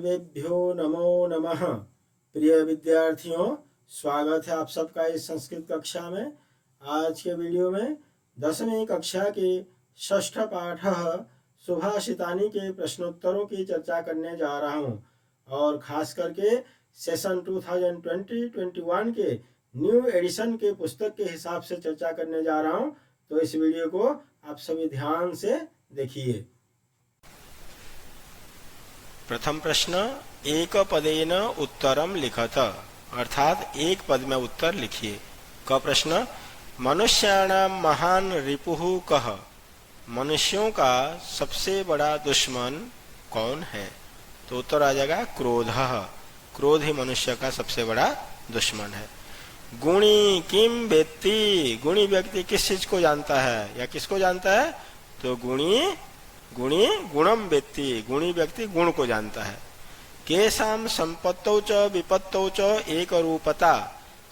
सर्वेभ्यो नमो नमः। प्रिय विद्यार्थियों, स्वागत है आप सबका इस संस्कृत कक्षा में। आज के वीडियो में 10वीं कक्षा के षष्ठ पाठ सुभाषितानि के प्रश्नोत्तरों की चर्चा करने जा रहा हूं और खास करके सेशन 2020-21 के न्यू एडिशन के पुस्तक के हिसाब से चर्चा करने जा रहा हूं। तो इस वीडियो को आप सभी ध्यान से देखिए। प्रथम प्रश्न, एक पदेन उत्तरम लिखत, अर्थात एक पद में उत्तर लिखिए। क प्रश्न, मनुष्याणाम महान रिपुः कः, मनुष्यों का सबसे बड़ा दुश्मन कौन है? तो उत्तर आ जाएगा क्रोधः, क्रोध ही मनुष्य का सबसे बड़ा दुश्मन है। गुणी किम वेत्ति, गुणी व्यक्ति किस चीज को जानता है या किसको जानता है? तो गुणी गुणम वेत्ति, गुणी व्यक्ति गुण को जानता है। केशाम संपत्तौ च विपत्तौ च एक रूपता,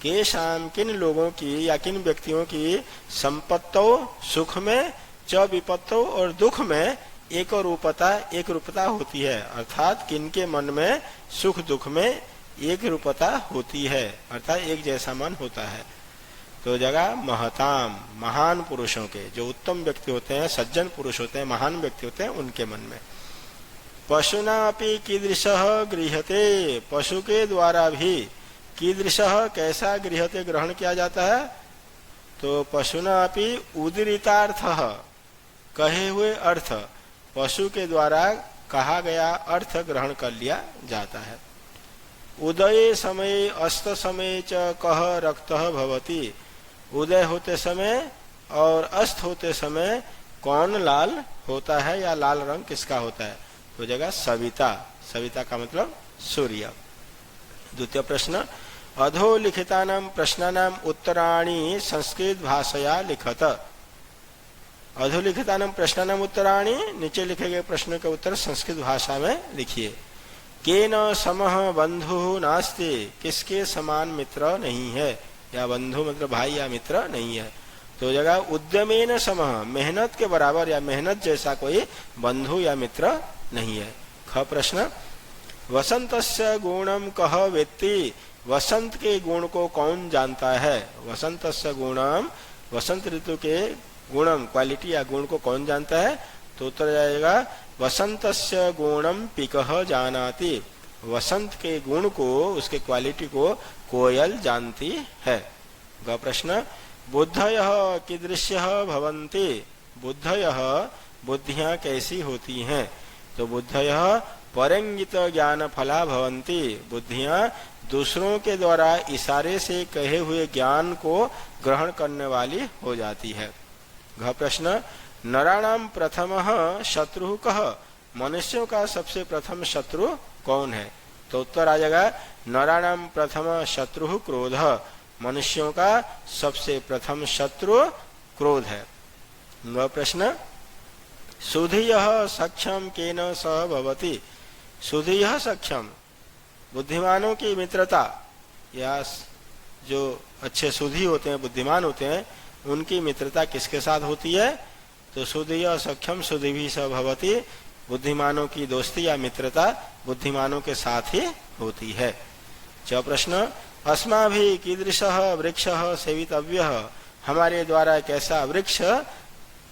केशाम किन लोगों की या किन व्यक्तियों की संपत्तौ सुख में, च विपत्तौ और दुख में एक रूपता होती है, अर्थात किनके मन में सुख दुख में एक रूपता होती है, अर्थात एक जैसा मन होता है। तो जगह महताम, महान पुरुषों के, जो उत्तम व्यक्ति होते हैं, सज्जन पुरुष होते हैं, महान व्यक्ति होते हैं, उनके मन में। पशुना अपि कीदृशः गृह्यते, पशु के द्वारा भी कीदृशः कैसा गृह्यते ग्रहण किया जाता है? तो पशुना अपि उदीरितार्थः, कहे हुए अर्थ, पशु के द्वारा कहा गया अर्थ ग्रहण कर लिया जाता है। उदय समय अस्त समय च कः रक्तः भवति, उदय होते समय और अस्त होते समय कौन लाल होता है या लाल रंग किसका होता है? तो जगह सविता, सविता का मतलब सूर्य। द्वितीय प्रश्न, अधो लिखितानां प्रश्नानां उत्तराणि संस्कृत भाषया लिखत, अधोलिखितानां प्रश्नानां उत्तराणि, नीचे लिखे गए प्रश्नों के उत्तर संस्कृत भाषा में लिखिए। केन समः बंधु नास्ति, किसके समान मित्र नहीं है, या बंधु मतलब भाई या मित्र नहीं है। तो जगह उद्यमेन समः, मेहनत के बराबर या मेहनत जैसा कोई बंधु या मित्र नहीं है। ख प्रश्न, वसंतस्य गुणम कः वेत्ति, वसंत के गुण को कौन जानता है? वसंतस्य गुणम, वसंत ऋतु के गुणम क्वालिटी या गुण को कौन जानता है? तो उत्तर जाएगा वसंतस्य गुणम पिकः जानाति, वसंत के गुण को, उसके क्वालिटी को कोयल जानती है। ग प्रश्न, बुद्धयः कीदृश्यः भवन्ति, बुद्धयः बुद्धियां कैसी होती हैं? तो बुद्धयः परंगित ज्ञान फला भवन्ति, बुद्धियां दूसरों के द्वारा इशारे से कहे हुए ज्ञान को ग्रहण करने वाली हो जाती है। घ प्रश्न, नराणाम प्रथमः शत्रुः कः, मनुष्यों का सबसे प्रथम शत्रु कौन है? तो उत्तर आ जाएगा नराणाम प्रथम शत्रुः क्रोधः, मनुष्यों का सबसे प्रथम शत्रु क्रोध है। ग प्रश्न, सुधियः सक्षम केन सह भवति, सुधियः सक्षम, बुद्धिमानों की मित्रता, या जो अच्छे सुधी होते हैं, बुद्धिमान होते हैं, उनकी मित्रता किसके साथ होती है? तो सुधियः सक्षम सुधिभिः सह भवति, बुद्धिमानों की दोस्ती या मित्रता बुद्धिमानों के साथ ही होती है। च प्रश्न, अस्माभिः कीदृशः वृक्षः सेवितव्यः, हमारे द्वारा कैसा वृक्ष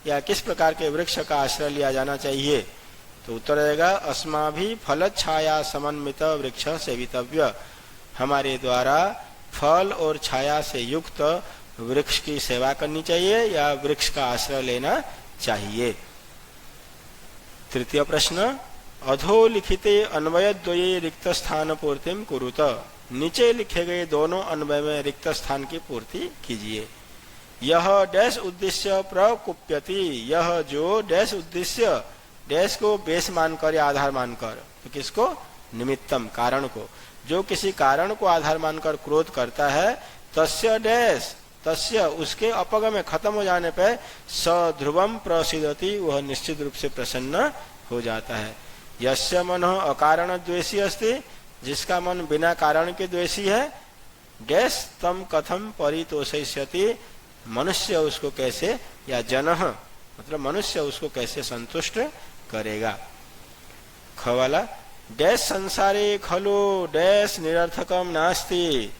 या किस प्रकार के वृक्ष का आश्रय लिया जाना चाहिए? तो उत्तर रहेगा अस्माभिः फलच्छाया समन्वित वृक्ष सेवितव्य, हमारे द्वारा फल और छाया से युक्त वृक्ष की सेवा करनी चाहिए या वृक्ष का आश्रय लेना चाहिए। तृतीय प्रश्न, अधो लिखिते अन्वयद्वये रिक्त स्थान पूर्तिम कुरुत, नीचे लिखे गए दोनों अन्वय में रिक्त स्थान की पूर्ति कीजिए। यह डैश उद्देश्य प्रकुप्यति, यह जो डैश उद्देश्य, डैश को बेस मानकर या आधार मानकर, तो किसको? निमित्तम, कारण को, जो किसी कारण को आधार मानकर क्रोध करता है, तस्य डैश, तस्य उसके अपगम खत्म हो जाने पर सध्रुवम प्रसिद्धति, वह निश्चित रूप से प्रसन्न हो जाता है। यस्य मनः अकारण द्वेषी अस्ति, जिसका मन बिना कारण के द्वेषी है, डैश तम कथम परितोषयिष्यति, मनुष्य उसको कैसे, या जनः मतलब मनुष्य उसको कैसे संतुष्ट करेगा। ख वाला, डैश संसारे खलु डैश निरर्थकम नास्ति,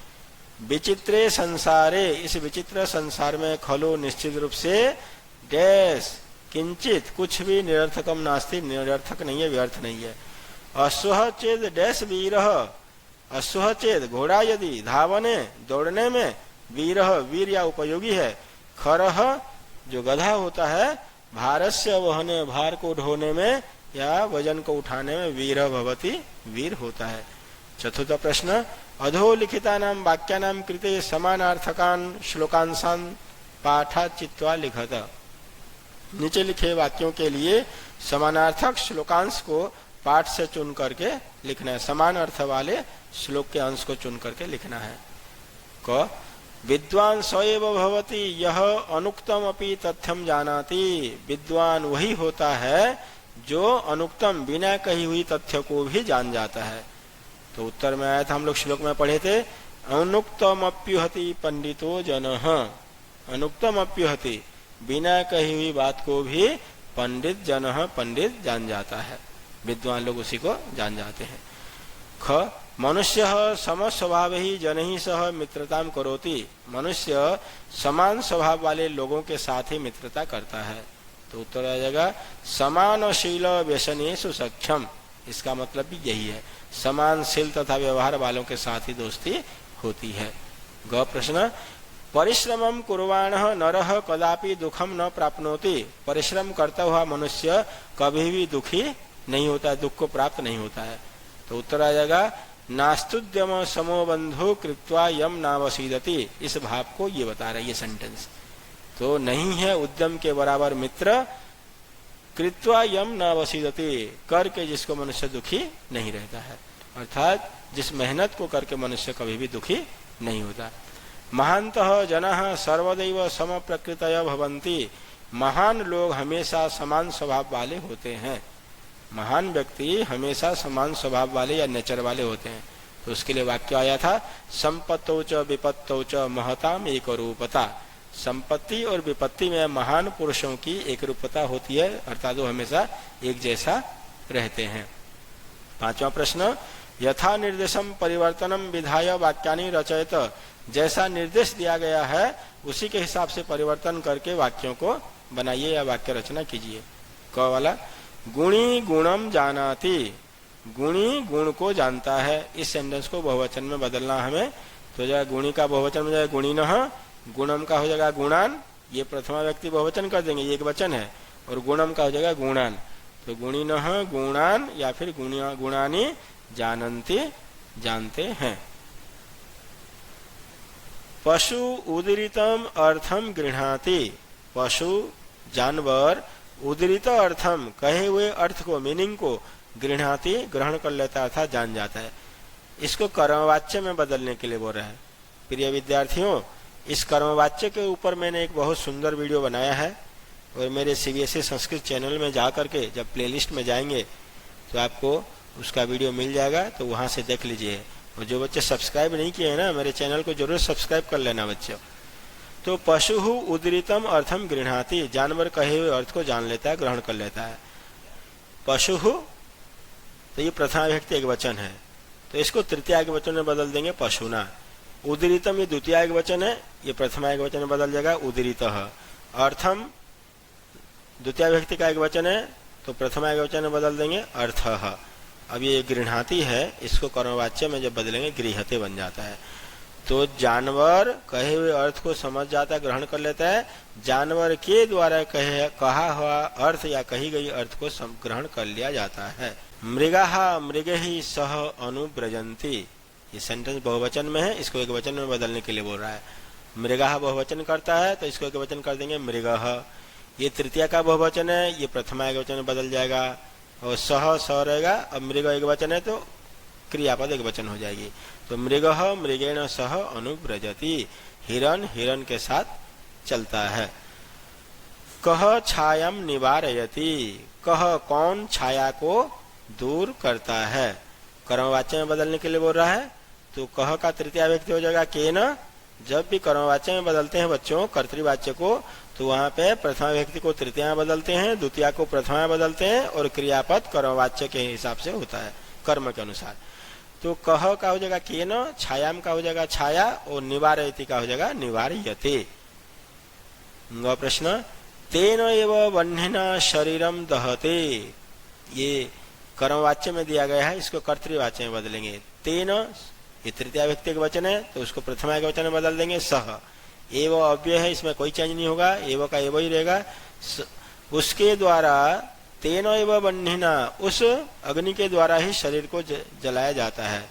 विचित्रे संसारे, इस विचित्र संसार में खलु निश्चित रूप से डैश किंचित कुछ भी निरर्थकम नास्ति, निरर्थक नहीं है, व्यर्थ नहीं है। अश्वः चेद डैश वीरः, अश्वः चेद घोड़ा यदि धावने दौड़ने में, वीरः वीर या उपयोगी है, खरः जो गधा होता है, भारस्य वहने भार को ढोने में या वजन को उठाने में, वीर भवति वीर होता है। चतुर्थ प्रश्न, अधोलिखितानां वाक्यानां कृते समानार्थकान् श्लोकांशान् पाठात् चित्वा लिखत। नीचे लिखे वाक्यों के लिए समानार्थक श्लोकांश को पाठ से चुन करके लिखना है, समान अर्थ वाले श्लोक के अंश को चुन करके लिखना है। क विद्वान स एव भवति यह अनुक्तम अपि तथ्यम जानाति, विद्वान वही होता है जो अनुक्तम बिना कही हुई तथ्य को भी जान जाता है। तो उत्तर में आया था, हम लोग श्लोक में पढ़े थे, अनुक्तम अप्युहति पंडितो जनः, अनुक्तम अप्युहति बिना कही हुई बात को भी पंडित जनः पंडित जान जाता है, विद्वान लोग उसी को जान जाते हैं। ख मनुष्य सम स्वभाव ही जन ही सह मित्रताम करोति, मनुष्य समान स्वभाव वाले लोगों के साथ ही मित्रता करता है। तो उत्तर आ जाएगा समानशील व्यसनेषु सक्षम, इसका मतलब भी यही है, समान शील तथा व्यवहार वालों के साथ ही दोस्ती होती है। ग प्रश्न, परिश्रमं कुर्वाणः नरः कदापि दुखम न प्राप्नोति, परिश्रम करता हुआ मनुष्य कभी भी दुखी नहीं होता, दुख को प्राप्त नहीं होता है। तो उत्तर आ जाएगा नास्तुद्यम समो बंधु कृत्वा यम नावसीदति, इस भाव को ये बता रहा है ये सेंटेंस। तो नहीं है उद्यम के बराबर मित्र, कृत्वा यम नावसीदति, करके जिसको मनुष्य दुखी नहीं रहता है, अर्थात जिस मेहनत को करके मनुष्य कभी भी दुखी नहीं होता। महान्तः जनाः सर्वदैव सम प्रकृतय भवन्ति, महान लोग हमेशा समान स्वभाव वाले होते हैं, महान व्यक्ति हमेशा समान स्वभाव वाले या नेचर वाले होते हैं। तो उसके लिए वाक्य आया था, संपत्तौ च विपत्तौ च महताम एक रूपता, संपत्ति और विपत्ति में महान पुरुषों की एक रूपता होती है, अर्थात वो हमेशा एक जैसा रहते हैं। पांचवा प्रश्न, यथा निर्देशम परिवर्तनम विधाय वाक्यानि रचयत, जैसा निर्देश दिया गया है उसी के हिसाब से परिवर्तन करके वाक्यों को बनाइए या वाक्य रचना कीजिए। क वाला, गुणी गुणम जानाति, गुणी गुण को जानता है, इस सेंटेंस को बहुवचन में बदलना हमें। तो जाएगा गुणी का बहुवचन में जाएगा गुणिनः, गुणम का हो जाएगा गुणान, ये प्रथमा व्यक्ति बहुवचन कर देंगे, ये एक वचन है, और गुणम का हो जाएगा गुणान। तो गुणिनः गुणान या फिर गुणानि जानन्ति जानते हैं। पशु उदीरितम अर्थम गृह्णाति, पशु जानवर उदीरित अर्थम कहे हुए अर्थ को, मीनिंग को गृह्णाति ग्रहण कर लेता था, जान जाता है। इसको कर्मवाच्य में बदलने के लिए बोल रहा है। प्रिय विद्यार्थियों, इस कर्मवाच्य के ऊपर मैंने एक बहुत सुंदर वीडियो बनाया है, और मेरे CBSE संस्कृत चैनल में जा करके जब प्लेलिस्ट में जाएंगे तो आपको उसका वीडियो मिल जाएगा, तो वहां से देख लीजिए। और जो बच्चे सब्सक्राइब नहीं किए हैं ना, मेरे चैनल को जरूर सब्सक्राइब कर लेना बच्चों। तो पशु उदीरितम अर्थम गृह्णाति, जानवर कहे हुए अर्थ को जान लेता है, ग्रहण कर लेता है। पशु, तो ये प्रथमा विभक्ति एक वचन है, तो इसको तृतीया एक वचन में बदल देंगे पशुना। उदीरितम ये द्वितीय एक वचन है, ये प्रथमा एक वचन में बदल जाएगा उदीरितः। अर्थम द्वितीय विभक्ति का एक वचन है, तो प्रथमा एक वचन में बदल देंगे अर्थः। अब ये गृह्णाति है, इसको कर्मवाच्य में जब बदलेंगे गृह्यते बन जाता है। तो जानवर कहे हुए अर्थ को समझ जाता है, ग्रहण कर लेता है, जानवर के द्वारा कहा हुआ अर्थ या कही गई अर्थ को ग्रहण कर लिया जाता है। मृगाः मृगैः सह अनुव्रजन्ति, ये सेंटेंस बहुवचन में है, इसको एक वचन में बदलने के लिए बोल रहा है। मृगाः बहुवचन करता है, तो इसको एक वचन कर देंगे मृगः। ये तृतीया का बहुवचन है, ये प्रथमा एक वचन में बदल जाएगा, और सह स रहेगा। अब मृग एक वचन है तो क्रियापद एक वचन हो जाएगी। तो मृगः मृगेण सह अनुव्रजति, हिरण हिरण के साथ चलता है। कह छायाम निवारयति, कह कौन छाया को दूर करता है, कर्मवाच्य में बदलने के लिए बोल रहा है। तो कह का तृतीया व्यक्ति हो जाएगा केन। जब भी कर्मवाच्य में बदलते हैं बच्चों कर्तृवाच्य को, तो वहां पे प्रथमा व्यक्ति को तृतीया बदलते हैं, द्वितीया को प्रथमा बदलते हैं, और क्रियापद कर्मवाच्य के हिसाब से होता है। कर्म के अनुसार। तो कह का हो जाएगा केन, छायाम का हो जाएगा छाया, और निवारयति का हो जाएगा निवार्यते। प्रश्न तेन एव वह्निना शरीरम दहते, ये कर्मवाच्य में दिया गया है, इसको कर्तृवाच्य में बदलेंगे। तेन ये तृतीया व्यक्ति का वचन है तो उसको प्रथमा के वचन में बदल देंगे सह। एव अव्यय है, इसमें कोई चेंज नहीं होगा, एव का एव ही रहेगा। उसके द्वारा तेन एव वह्निना, उस अग्नि के द्वारा ही शरीर को जलाया जाता है,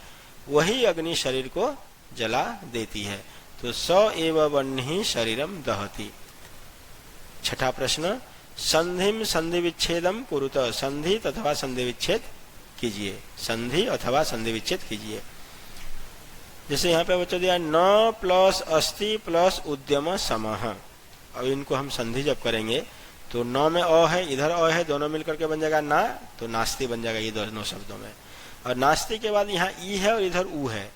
वही अग्नि शरीर को जला देती है। तो स एव वह्नि शरीरम दहति। छठा प्रश्न संधिम संधि विच्छेदम कुरुत, संधि अथवा संधि विच्छेद कीजिए, संधि अथवा संधि विच्छेद कीजिए। जैसे यहाँ पे बच्चों दिया न प्लस अस्ति प्लस उद्यम समः। अब इनको हम संधि जब करेंगे तो न में अ है, इधर अ है, दोनों मिलकर के बन जाएगा ना, तो नास्ति बन जाएगा ये दोनों शब्दों में। और नास्ति के बाद यहाँ ई है और इधर ऊ है,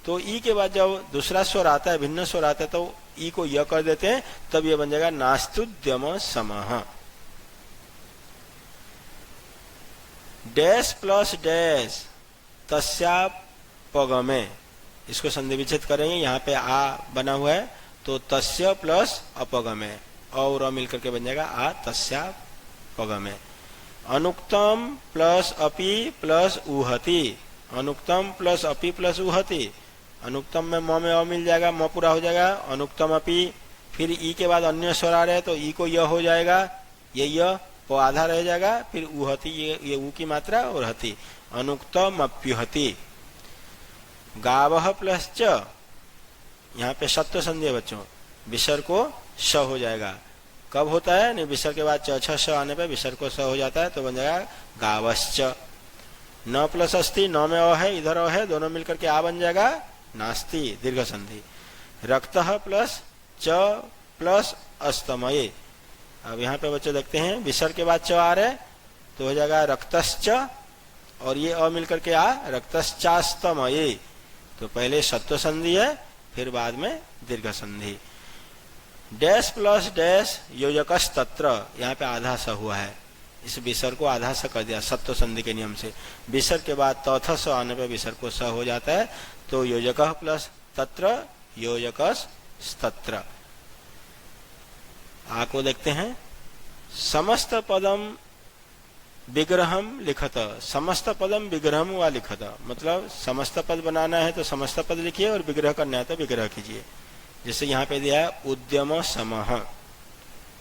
तो ई के बाद जब दूसरा स्वर आता है, भिन्न स्वर आता है, तो ई को य कर देते हैं, तब ये बन जाएगा नास्तुद्यम समः। डैश प्लस डैश तस्यापगमे, इसको संधि विच्छेद करेंगे। यहाँ पे आ बना हुआ है तो तस्य प्लस अपगमे, और मिलकर के बन जाएगा आ तस्यापगमे। अनुक्तम प्लस अपि प्लस उहति, अनुक्तम प्लस अपि प्लस उहति। अनुक्तम में म में अ मिल जाएगा, म पूरा हो जाएगा। अनुक्तम अपि, फिर ई के बाद अन्य स्वर आ रहे हैं तो ई को य हो जाएगा, ये य प आधा रह जाएगा, फिर उहति ये ऊ की मात्रा और हति। अनुक्तम अप्युहति। गावह प्लस च, यहाँ पे सत्व संधि है बच्चों, विसर्ग को श हो जाएगा। कब होता है? नहीं, विसर्ग के बाद च छ स आने पे विसर्ग को स हो जाता है, तो बन जाएगा गावश्च। न प्लस अस्ति, न में अ है, इधर अ है, दोनों मिलकर के आ बन जाएगा नास्ति, दीर्घ संधि। रक्तः प्लस च प्लस अस्तमये। अब यहाँ पे बच्चों देखते हैं विसर्ग के बाद च आ रहे तो हो जाएगा रक्तश्च, और ये अ मिलकर के आ रक्तश्चास्तमये। तो पहले सत्व संधि है, फिर बाद में दीर्घ संधि। डैश प्लस डैश योजकस तत्र, यहाँ पे आधा स हुआ है, इस विसर्ग को आधा स कर दिया सत्व संधि के नियम से। विसर्ग के बाद तौथ स आने पे विसर्ग को स हो जाता है, तो योजक प्लस तत्र योजकस तत्र। को देखते हैं समस्त पदम विग्रहम लिखत, समस्त पदम विग्रहम व लिखत, मतलब समस्त पद बनाना है तो समस्त पद लिखिए, और विग्रह करना है तो विग्रह कीजिए। जैसे यहाँ पे दिया है उद्यम समः,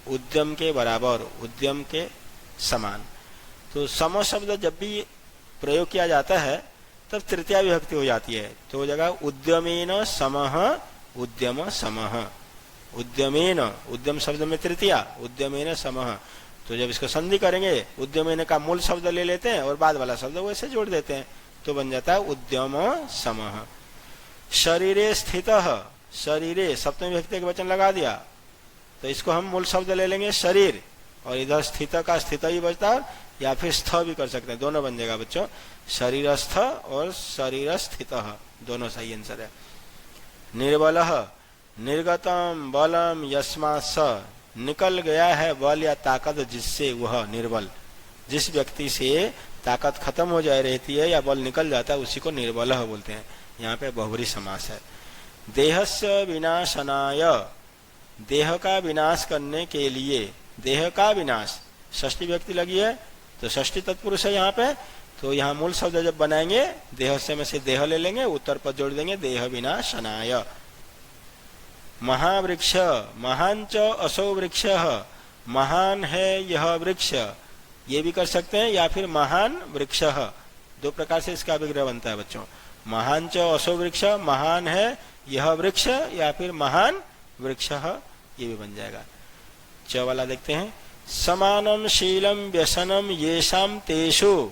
उद्यम के बराबर, उद्यम के समान। तो सम शब्द जब भी प्रयोग किया जाता है तब तृतीया विभक्ति हो जाती है, तो हो जाएगा उद्यमेन समः उद्यम समः। उद्यमेन, उद्यम शब्द में तृतीया, उद्यमेन समः। तो जब इसको संधि करेंगे उद्यमेन का मूल शब्द ले लेते हैं और बाद वाला शब्द वैसे जोड़ देते हैं, तो बन जाता है उद्यम समः। शरीरे स्थितः, शरीरे सप्तमी विभक्ति के वचन लगा दिया, तो इसको हम मूल शब्द ले लेंगे शरीर, और इधर स्थित का स्थित ही बचता है, या फिर स्थ भी कर सकते हैं, दोनों बन जाएगा बच्चों, शरीरस्थ और शरीर स्थितः, दोनों सही आंसर है। निर्बलः, निर्गतम बलम यस्मात् स, निकल गया है बल या ताकत जिससे वह निर्बल, जिस व्यक्ति से ताकत खत्म हो जा रहती है या बल निकल जाता है उसी को निर्बलः बोलते हैं। यहाँ पे बहुब्रीहि समास है। देहस्य विनाशनाय, देह का विनाश करने के लिए, देह का विनाश, षष्ठी व्यक्ति लगी है तो षष्ठी तत्पुरुष है यहाँ पे, तो यहाँ मूल शब्द जब बनाएंगे देहस्य में से देह ले लेंगे, उत्तर पद जोड़ देंगे, देह विनाशनाय। महावृक्ष, महान च असो वृक्ष, महान है यह वृक्ष, ये भी कर सकते हैं, या फिर महान वृक्ष, दो प्रकार से इसका विग्रह बनता है बच्चों। महान च असो वृक्ष, महान है यह वृक्ष, या फिर महान वृक्ष, ये भी बन जाएगा। च वाला देखते हैं, समानम शीलम व्यसनम येषाम तेषु,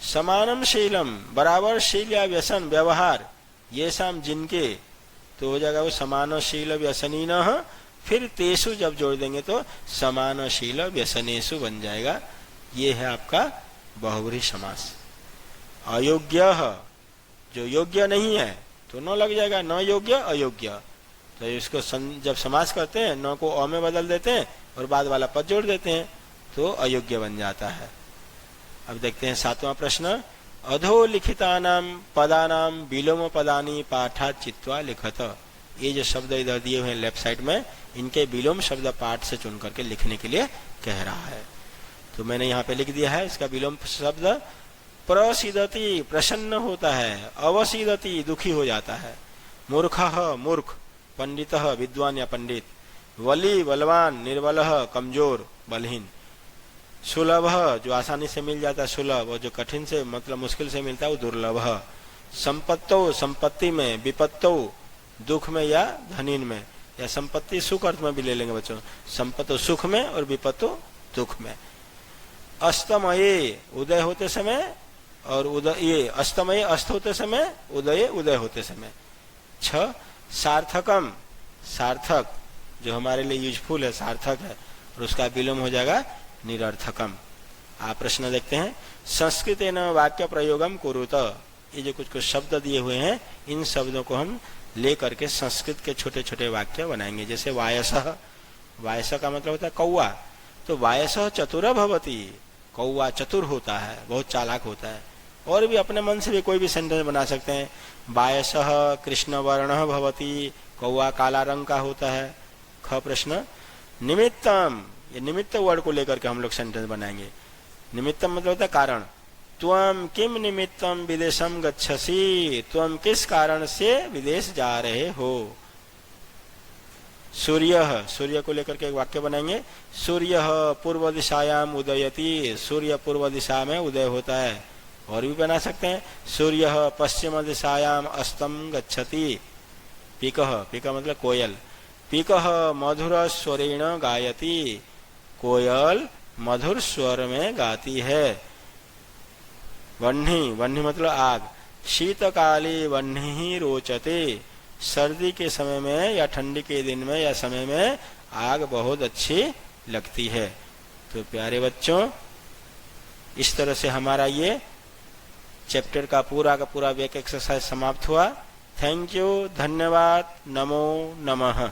समानम शीलम बराबर शील या व्यसन व्यवहार, येषाम जिनके, तो हो जाएगा वो समानशील व्यसनीनः, फिर तेषु जब जोड़ देंगे तो समानशील व्यसनेषु बन जाएगा। ये है आपका बहुब्रीहि समास। अयोग्य, जो योग्य नहीं है तो न लग जाएगा, न योग्य अयोग्य, तो इसको जब समास करते हैं न को अ में बदल देते हैं और बाद वाला पद जोड़ देते हैं तो अयोग्य बन जाता है। अब देखते हैं सातवां प्रश्न, अधोलिखितानां पदानां विलोम पदानि पाठात् चित्वा लिखत। ये जो शब्द इधर दिए हुए हैं लेफ्ट साइड में, इनके विलोम शब्द पाठ से चुन करके लिखने के लिए कह रहा है। तो मैंने यहाँ पे लिख दिया है इसका विलोम शब्द। प्रसीदति प्रसन्न होता है, अवसीदति दुखी हो जाता है, मूर्खः मूर्ख, पंडितः विद्वान या पंडित, वली बलवान, निर्बलः कमजोर बलहीन, सुलभ जो आसानी से मिल जाता है सुलभ, और जो कठिन से मतलब मुश्किल से मिलता है वो दुर्लभ। संपत्तो संपत्ति में, विपत्तो दुख में या धनीन में, या संपत्ति सुख अर्थ में भी ले लेंगे बच्चों, संपत्तो सुख में और विपत्तो दुख में। अस्तमये उदय होते समय और उदय, अस्तमये अस्त होते समय, उदय उदय होते समय। 6 सार्थकम सार्थक जो हमारे लिए यूजफुल है, सार्थक है, और उसका विलोम हो जाएगा निरर्थकम। आप प्रश्न देखते हैं। संस्कृतेन वाक्य प्रयोगम कुरुत। ये जो कुछ कुछ शब्द दिए हुए हैं, इन शब्दों को हम ले करके संस्कृत के छोटे छोटे वाक्य बनाएंगे। जैसे वायसः, वायस का मतलब होता है कौआ, तो वायसः चतुर भवति, कौआ चतुर होता है, बहुत चालाक होता है। और भी अपने मन से भी कोई भी सेंटेंस बना सकते हैं। वायसः कृष्ण वर्णः भवति, कौआ काला रंग का होता है। ख प्रश्न निमित्तम, ये निमित्त वर्ड को लेकर के हम लोग सेंटेंस बनाएंगे। निमित्तम मतलब होता है कारण। त्वम किम निमित्तम विदेशम गच्छसि, तुम किस कारण से विदेश जा रहे हो। सूर्य, सूर्य को लेकर के एक वाक्य बनाएंगे। सूर्य पूर्व दिशायाम उदयति, सूर्य पूर्व दिशा में उदय होता है। और भी बना सकते हैं। सूर्य पश्चिम दिशायाम अस्तम गच्छति। पीकः, पीका मतलब कोयल, पीकः मधुर स्वरेण गायति, कोयल मधुर स्वर में गाती है। वह्नि, वह्नि मतलब आग, शीतकाले वह्नि रोचते, सर्दी के समय में या ठंडी के दिन में या समय में आग बहुत अच्छी लगती है। तो प्यारे बच्चों, इस तरह से हमारा ये चैप्टर का पूरा वेक एक्सरसाइज समाप्त हुआ। थैंक यू, धन्यवाद, नमो नमः।